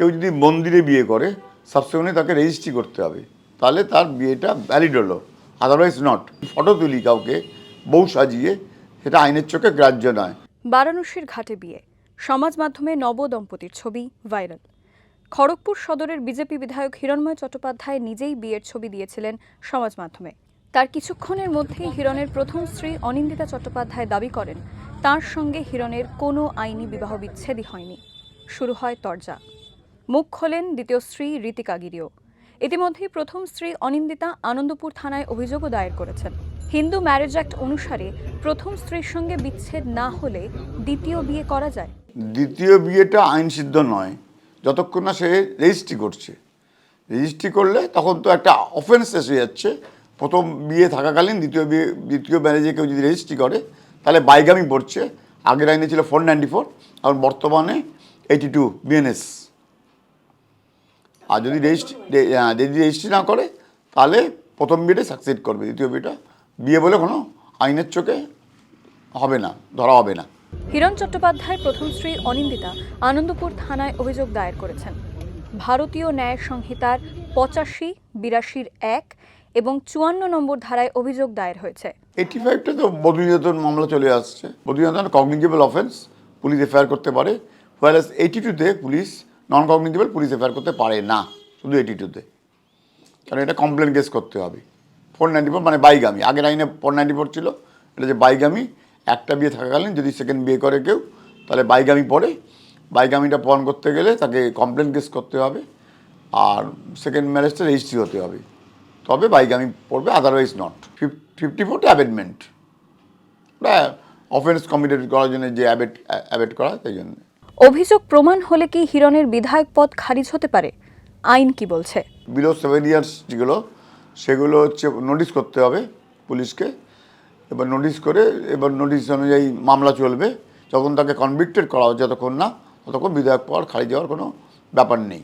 কেউ যদি মন্দিরে বিয়ে করে সাবসিকুয়েন্টলি তাকে রেজিস্ট্রি করতে হবে, তাহলে তার বিয়েটা ভ্যালিড হলো, আদারওয়াইজ নট। ফটো তুলি কাউকে বউ সাজিয়ে, সেটা আইনের চোখে গ্রাহ্য নয়। বারাণসীর ঘাটে বিয়ে, সমাজ মাধ্যমে নব দম্পতির ছবি ভাইরাল। খড়গপুর সদরের বিজেপি বিধায়ক হিরণময় চট্টোপাধ্যায় নিজেই বিয়ের ছবি দিয়েছিলেন সমাজ মাধ্যমে। তার কিছুক্ষণের মধ্যেই হিরণের প্রথম স্ত্রী অনিন্দিতা চট্টোপাধ্যায় দাবি করেন তার সঙ্গে হিরণের কোনো আইনি বিবাহ বিচ্ছেদই হয়নি। শুরু হয় তরজা। মুখ খোলেন দ্বিতীয় স্ত্রী ঋতিকা গিরিও। ইতিমধ্যেই প্রথম স্ত্রী অনিন্দিতা আনন্দপুর থানায় অভিযোগও দায়ের করেছেন। হিন্দু ম্যারেজ অ্যাক্ট অনুসারে প্রথম স্ত্রীর সঙ্গে বিচ্ছেদ না হলে দ্বিতীয় বিয়ে করা যায়। দ্বিতীয় বিয়েটা আইনসিদ্ধ নয় যতক্ষণ না সে রেজিস্ট্রি করছে। রেজিস্ট্রি করলে তখন তো একটা অফেন্স এসে যাচ্ছে। প্রথম বিয়ে থাকাকালীন দ্বিতীয় ম্যারেজে কেউ যদি রেজিস্ট্রি করে তাহলে বাইগামি পড়ছে। আগের আইনে ছিল 494, আর বর্তমানে 82 বিএনএস। আর যদি রেজিস্ট্রি না করে তাহলে প্রথম বিয়েটা সাকসিড করবে, দ্বিতীয় বিয়েটা বিয়ে বলে কোনো আইনের চোখে হবে না, ধরা হবে না। হিরণ চট্টোপাধ্যায় প্রথম স্ত্রী অনিন্দিতা আনন্দপুর থানায় অভিযোগ দায়ের করেছেন। ভারতীয় ন্যায় সংহিতার 85, 82 1 এবং 54 নম্বর ধারায় অভিযোগ দায়ের হয়েছে। 85টা তো বধূ নির্যাতন মামলা চলে আসছে। বধূ নির্যাতন কগনিজেবল অফেন্স, পুলিশ এফআইআর করতে পারে। হোয়ারাস 82তে পুলিশ নন কগনিজেবল, পুলিশ এফআইআর করতে পারে না, শুধু 82তে। কারণ এটা কমপ্লেন কেস করতে হবে। 494 মানে বাইগামি। আগের আইনে 494 ছিল, এটা যে বাইগামি। একটা বিয়ে থাকাকালীন যদি সেকেন্ড বিয়ে করে কেউ তাহলে বাইগামি পড়ে। বাইগামিটা প্রমাণ করতে গেলে তাকে কমপ্লেন কেস করতে হবে, আর সেকেন্ড ম্যারেজটা রেজিস্ট্রি হতে হবে, তবে বাইগামি পড়বে, আদারওয়াইজ নট। 54টা অ্যাবেটমেন্ট, ওটা অফেন্স কমিটেড করার জন্য যে অ্যাবেট করা, তাই জন্য। অভিযোগ প্রমাণ হলে কি হিরণের বিধায়ক পদ খারিজ হতে পারে? আইন কি বলছে? বিলো 7 ইয়ার্স যেগুলো, সেগুলো হচ্ছে নোটিশ করতে হবে পুলিশকে। এবার নোটিশ করে, এবার নোটিশ অনুযায়ী মামলা চলবে। যখন তাকে কনভিক্টেড করা হচ্ছে, যতক্ষণ না ততক্ষণ বিধায়ক পদ খারিজ হওয়ার কোনো ব্যাপার নেই।